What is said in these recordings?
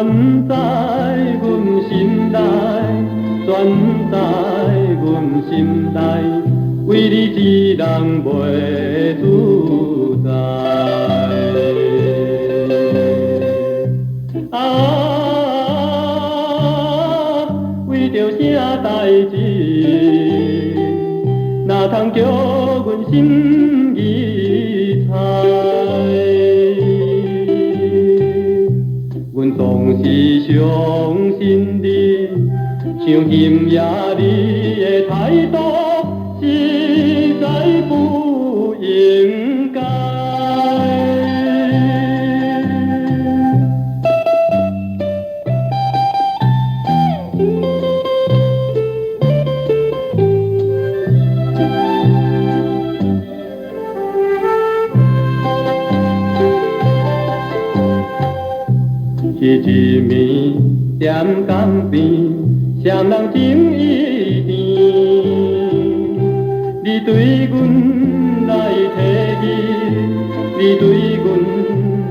全在阮心内，全在阮心内，为你一人袂自在。啊，为着啥代志，哪通叫阮心意猜？阮总是相信你，像今夜你的态度实在不应该。彼一暝踮江边，谁人情意甜？你对阮来提议，你对阮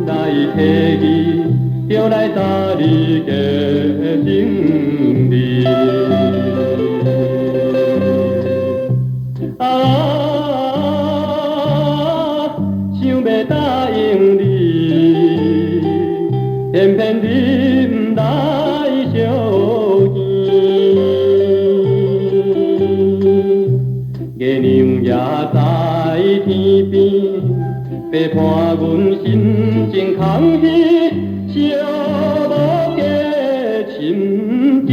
来提议，就来早日的胜利。啊，想要答应你，偏偏你不来相见。月亮也在天边，陪伴阮心情空虚，寂寞的心间。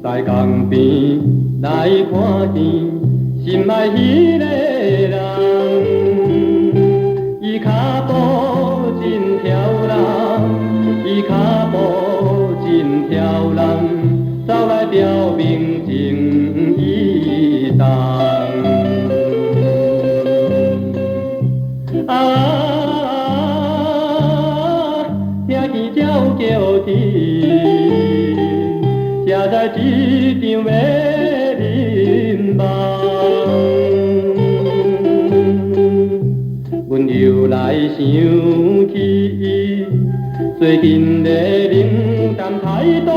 在江边来看见心爱迄个人，伊脚步真跳人，伊脚步真跳人，走来表明情意重。啊，听见鸟叫啼。才知一场要人梦，阮又来想起伊最近的冷淡态度。